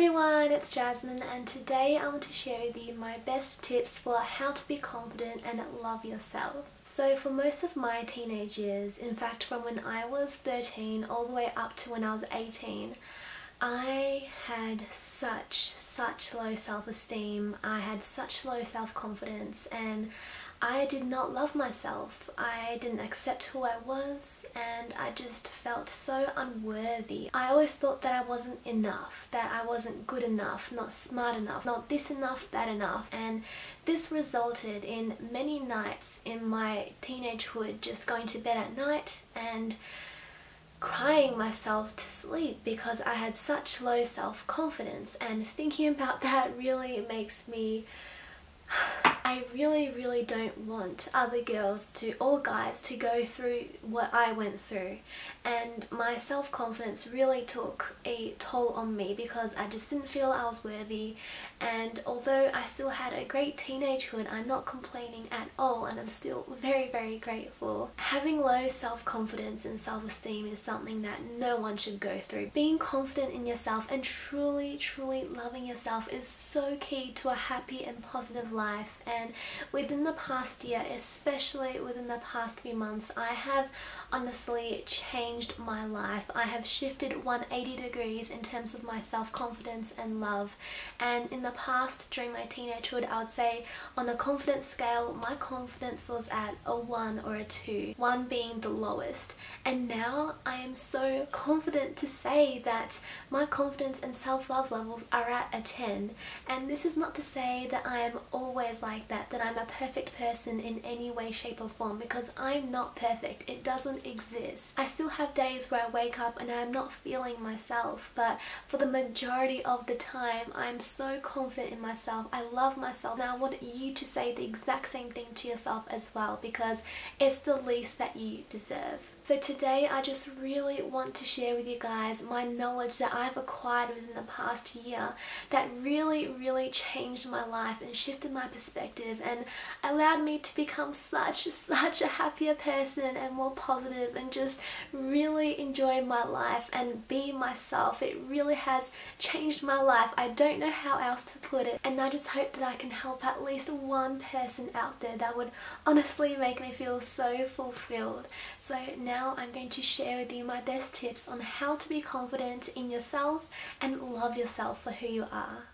everyone, it's Jasmine, and today I want to share with you my best tips for how to be confident and love yourself. So for most of my teenage years, in fact from when I was 13 all the way up to when I was 18, I had such low self-esteem, I had such low self-confidence, and I did not love myself. I didn't accept who I was, and I just felt so unworthy. I always thought that I wasn't enough, that I wasn't good enough, not smart enough, not this enough, that enough, and this resulted in many nights in my teenagehood just going to bed at night and crying myself to sleep because I had such low self-confidence. And thinking about that really makes me... I really don't want other girls to, or guys, to go through what I went through, and my self-confidence really took a toll on me because I just didn't feel I was worthy. And although I still had a great teenagehood, I'm not complaining at all, and I'm still very grateful. Having low self-confidence and self-esteem is something that no one should go through. Being confident in yourself and truly loving yourself is so key to a happy and positive life. And within the past year, especially within the past few months, I have honestly changed my life. I have shifted 180 degrees in terms of my self-confidence and love. And in the past, during my teenagehood, I would say on a confidence scale, my confidence was at a 1 or a 2, 1 being the lowest. And now I am so confident to say that my confidence and self-love levels are at a 10. And this is not to say that I am always like that I'm a perfect person in any way, shape or form, because I'm not perfect. It doesn't exist. I still have days where I wake up and I'm not feeling myself, but for the majority of the time I'm so confident in myself. I love myself. Now I want you to say the exact same thing to yourself as well, because it's the least that you deserve. So today I just really want to share with you guys my knowledge that I've acquired within the past year that really changed my life and shifted my perspective and allowed me to become such a happier person and more positive and just really enjoy my life and be myself. It really has changed my life. I don't know how else to put it, and I just hope that I can help at least one person out there. That would honestly make me feel so fulfilled. So now I'm going to share with you my best tips on how to be confident in yourself and love yourself for who you are.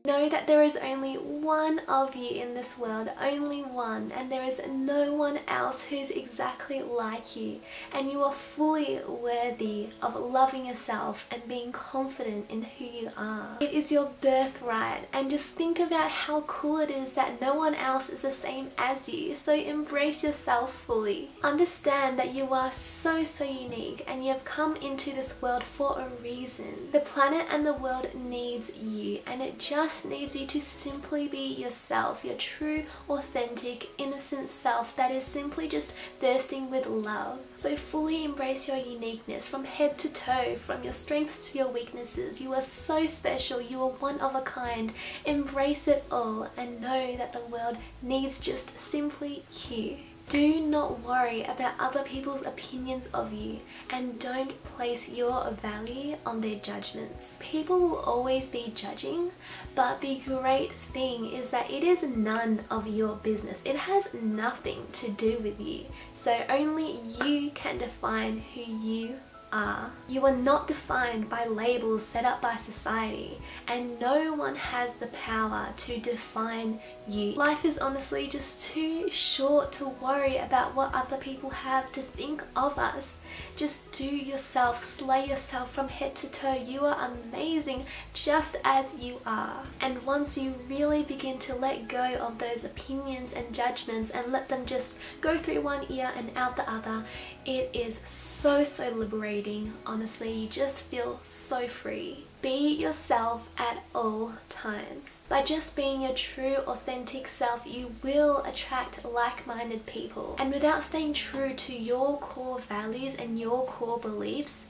Know that there is only one of you in this world, only one, and there is no one else who's exactly like you, and you are fully worthy of loving yourself and being confident in who you are. It is your birthright, and just think about how cool it is that no one else is the same as you, so embrace yourself fully. Understand that you are so unique, and you have come into this world for a reason. The planet and the world needs you, and it just needs you to simply be yourself, your true, authentic, innocent self that is simply just bursting with love. So fully embrace your uniqueness from head to toe, from your strengths to your weaknesses. You are so special, you are one of a kind. Embrace it all and know that the world needs just simply you. Do not worry about other people's opinions of you, and don't place your value on their judgments. People will always be judging, but the great thing is that it is none of your business. It has nothing to do with you. So only you can define who you are. You are not defined by labels set up by society, and no one has the power to define you. Life is honestly just too short to worry about what other people have to think of us. Just do yourself, slay yourself from head to toe. You are amazing just as you are. And once you really begin to let go of those opinions and judgments and let them just go through one ear and out the other, it is so liberating. Honestly, you just feel so free. Be yourself at all times. By just being your true, authentic self, you will attract like-minded people. And without staying true to your core values and your core beliefs,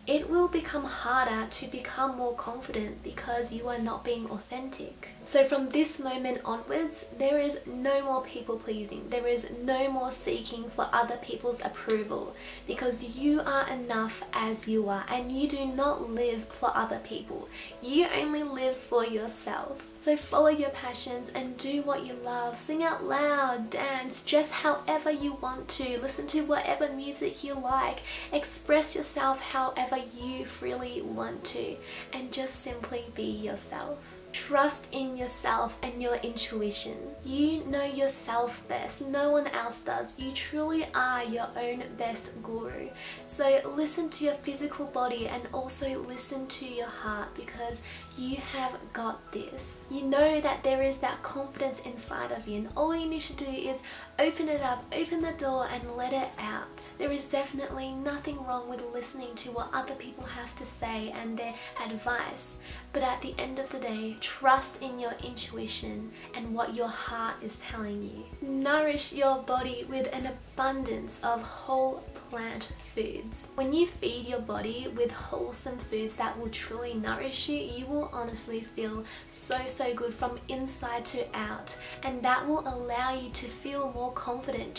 it will become harder to become more confident because you are not being authentic. So from this moment onwards, there is no more people pleasing. There is no more seeking for other people's approval, because you are enough as you are, and you do not live for other people. You only live for yourself. So follow your passions and do what you love. Sing out loud, dance, dress however you want to, listen to whatever music you like, express yourself however you freely want to, and just simply be yourself. Trust in yourself and your intuition. You know yourself best. No one else does. You truly are your own best guru. So listen to your physical body and also listen to your heart, because you have got this. You know that there is that confidence inside of you, and all you need to do is open it up, open the door and let it out. There is definitely nothing wrong with listening to what other people have to say and their advice, but at the end of the day, trust in your intuition and what your heart is telling you. Nourish your body with an abundance of whole plant foods. When you feed your body with wholesome foods that will truly nourish you, you will honestly feel so good from inside to out, and that will allow you to feel more confident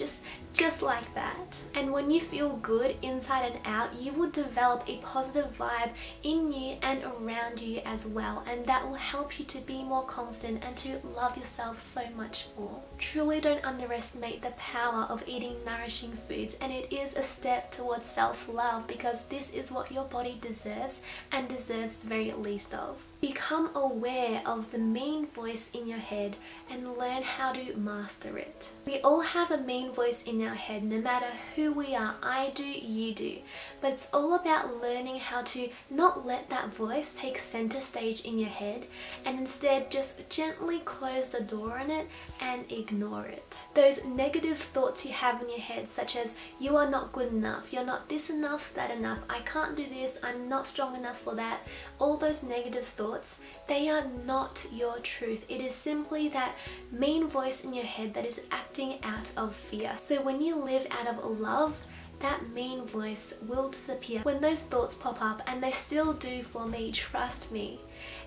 just like that. And when you feel good inside and out, you will develop a positive vibe in you and around you as well, and that will help you to be more confident and to love yourself so much more. Truly don't underestimate the power of eating nourishing foods, and it is a step towards self-love, because this is what your body deserves and deserves the very least of. Become aware of the mean voice in your head and learn how to master it. We all have a mean voice in our head, no matter who we are. I do, you do. But it's all about learning how to not let that voice take center stage in your head, and instead just gently close the door on it and ignore it. Those negative thoughts you have in your head, such as you are not good enough, you're not this enough, that enough, I can't do this, I'm not strong enough for that, all those negative thoughts, they are not your truth. It is simply that mean voice in your head that is acting out of fear. So when you live out of love, that mean voice will disappear. When those thoughts pop up, and they still do for me, trust me,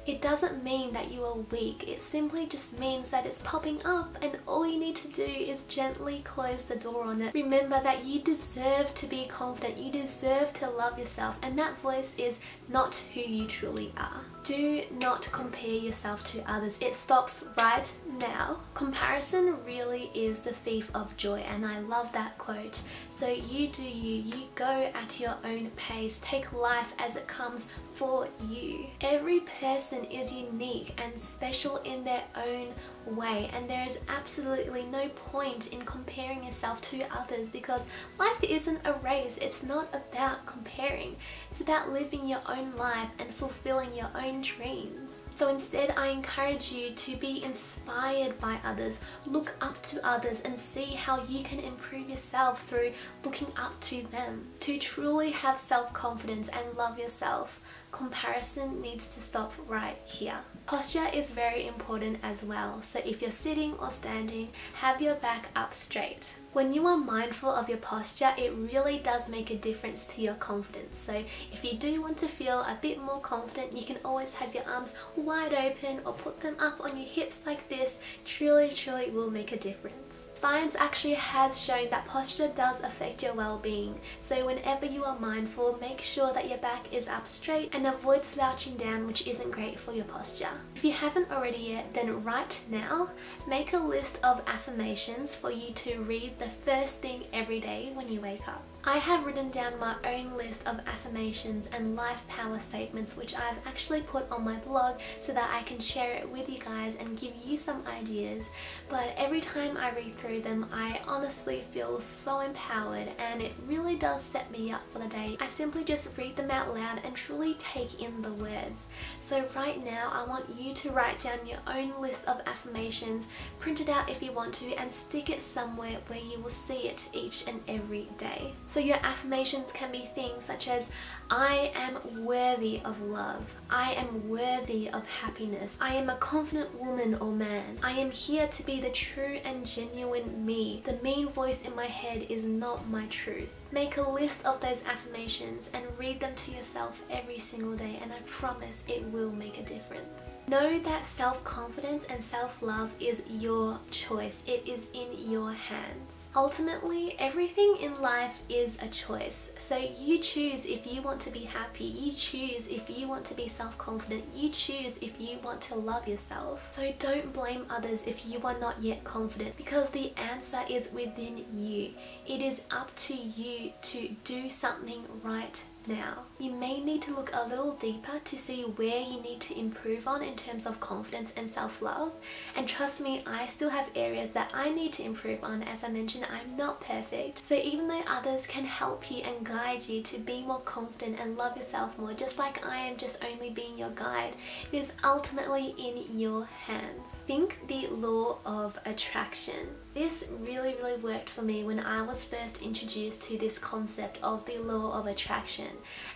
it doesn't mean that you are weak. It simply just means that it's popping up, and all you need to do is gently close the door on it. Remember that you deserve to be confident, you deserve to love yourself, and that voice is not who you truly are. Do not compare yourself to others. It stops right now. Comparison really is the thief of joy, and I love that quote. So you do you go at your own pace. Take life as it comes for you. Every person is unique and special in their own way, and there is absolutely no point in comparing yourself to others, because life isn't a race. It's not about comparing. It's about living your own life and fulfilling your own dreams. So instead, I encourage you to be inspired by others, look up to others, and see how you can improve yourself through looking up to them. To truly have self-confidence and love yourself, comparison needs to stop right here. Posture is very important as well. So if you're sitting or standing, have your back up straight. When you are mindful of your posture, it really does make a difference to your confidence. So if you do want to feel a bit more confident, you can always have your arms wide open or put them up on your hips like this. Truly will make a difference. Science actually has shown that posture does affect your well-being. So whenever you are mindful, make sure that your back is up straight and avoid slouching down, which isn't great for your posture. If you haven't already yet, then right now, make a list of affirmations for you to read the first thing every day when you wake up. I have written down my own list of affirmations and life power statements, which I've actually put on my blog so that I can share it with you guys and give you some ideas. But every time I read through them, I honestly feel so empowered, and it really does set me up for the day. I simply just read them out loud and truly take in the words. So right now, I want you to write down your own list of affirmations, print it out if you want to, and stick it somewhere where you will see it each and every day. So your affirmations can be things such as, I am worthy of love. I am worthy of happiness. I am a confident woman or man. I am here to be the true and genuine me. The mean voice in my head is not my truth. Make a list of those affirmations and read them to yourself every single day, and I promise it will make a difference. Know that self-confidence and self-love is your choice. It is in your hands. Ultimately, everything in life is a choice. So you choose if you want to be happy. You choose if you want to be self-confident. You choose if you want to love yourself. So don't blame others if you are not yet confident, because the answer is within you. It is up to you to do something right now. You may need to look a little deeper to see where you need to improve on in terms of confidence and self-love, and trust me, I still have areas that I need to improve on. As I mentioned, I'm not perfect, so even though others can help you and guide you to be more confident and love yourself more, just like I am just only being your guide, it is ultimately in your hands. Think the law of attraction. This really worked for me when I was first introduced to this concept of the law of attraction.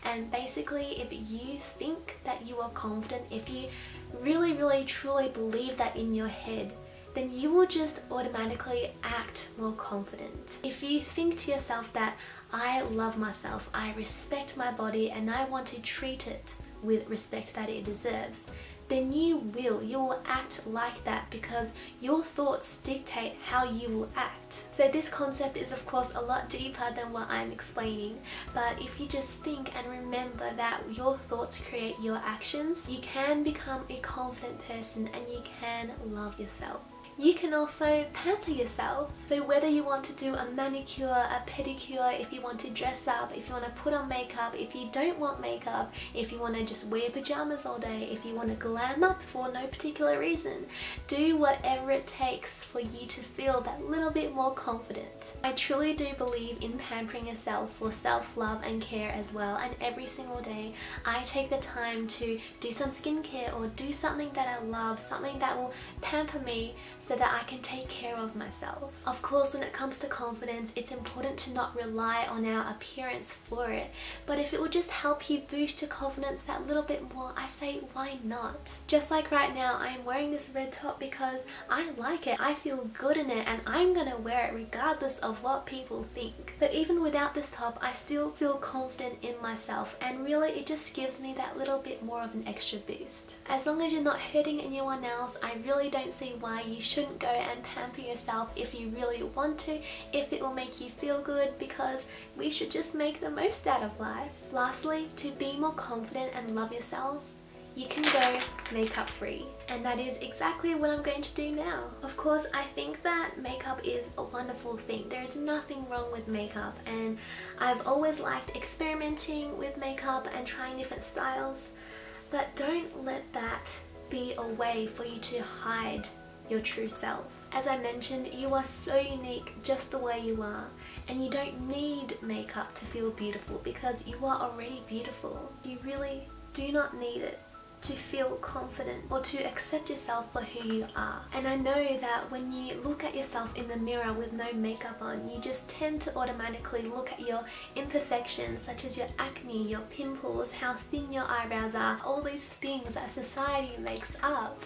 And basically, if you think that you are confident, if you really truly believe that in your head, then you will just automatically act more confident. If you think to yourself that I love myself, I respect my body, and I want to treat it with respect that it deserves, then you will act like that, because your thoughts dictate how you will act. So this concept is of course a lot deeper than what I'm explaining, but if you just think and remember that your thoughts create your actions, you can become a confident person and you can love yourself. You can also pamper yourself. So whether you want to do a manicure, a pedicure, if you want to dress up, if you want to put on makeup, if you don't want makeup, if you want to just wear pajamas all day, if you want to glam up for no particular reason, do whatever it takes for you to feel that little bit more confident. I truly do believe in pampering yourself for self-love and care as well, and every single day I take the time to do some skincare or do something that I love, something that will pamper me, so that I can take care of myself. Of course, when it comes to confidence, it's important to not rely on our appearance for it, but if it will just help you boost your confidence that little bit more, I say why not? Just like right now, I am wearing this red top because I like it, I feel good in it, and I'm gonna wear it regardless of what people think. But even without this top, I still feel confident in myself, and really it just gives me that little bit more of an extra boost. As long as you're not hurting anyone else, I really don't see why you shouldn't go and pamper yourself if you really want to, if it will make you feel good, because we should just make the most out of life. Lastly, to be more confident and love yourself, you can go makeup free, and that is exactly what I'm going to do now. Of course, I think that makeup is a wonderful thing. There is nothing wrong with makeup, and I've always liked experimenting with makeup and trying different styles, but don't let that be a way for you to hide your true self. As I mentioned, you are so unique just the way you are, and you don't need makeup to feel beautiful, because you are already beautiful. You really do not need it to feel confident or to accept yourself for who you are. And I know that when you look at yourself in the mirror with no makeup on, you just tend to automatically look at your imperfections, such as your acne, your pimples, how thin your eyebrows are, all these things that society makes up.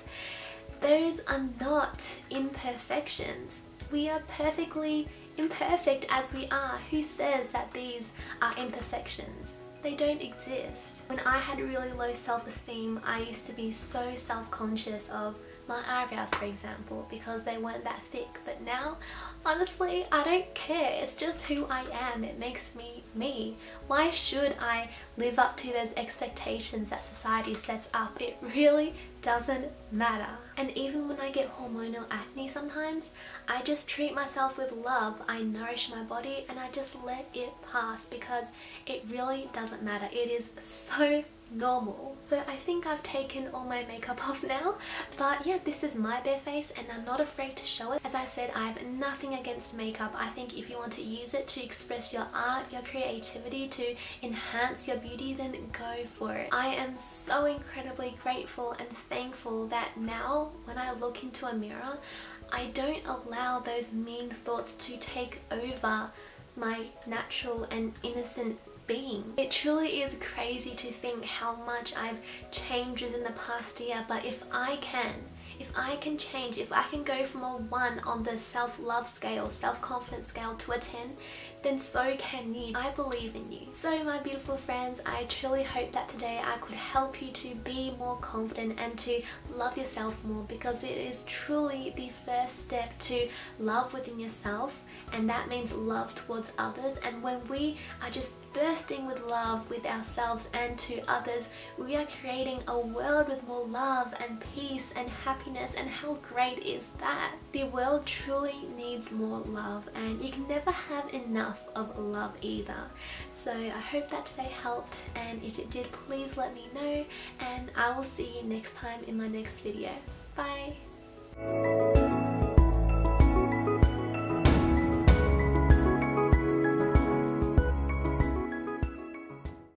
Those are not imperfections. We are perfectly imperfect as we are. Who says that these are imperfections? They don't exist. When I had really low self-esteem, I used to be so self-conscious of my eyebrows, for example, because they weren't that thick. But now, honestly, I don't care. It's just who I am. It makes me me. Why should I live up to those expectations that society sets up? It really doesn't matter. And even when I get hormonal acne sometimes, I just treat myself with love. I nourish my body and I just let it pass, because it really doesn't matter. It is so normal. So I think I've taken all my makeup off now, but yeah, this is my bare face and I'm not afraid to show it. As I said, I have nothing against makeup. I think if you want to use it to express your art, your creativity, to enhance your beauty, then go for it. I am so incredibly grateful and thankful that now when I look into a mirror, I don't allow those mean thoughts to take over my natural and innocent being. It truly is crazy to think how much I've changed within the past year, but if I can change, if I can go from a 1 on the self-love scale, self-confidence scale to a 10, then so can you. I believe in you. So my beautiful friends, I truly hope that today I could help you to be more confident and to love yourself more, because it is truly the first step to love within yourself, and that means love towards others. And when we are just bursting with love with ourselves and to others, we are creating a world with more love and peace and happiness, and how great is that? The world truly needs more love, and you can never have enough of love either. So I hope that today helped, and if it did, please let me know, and I will see you next time in my next video. Bye!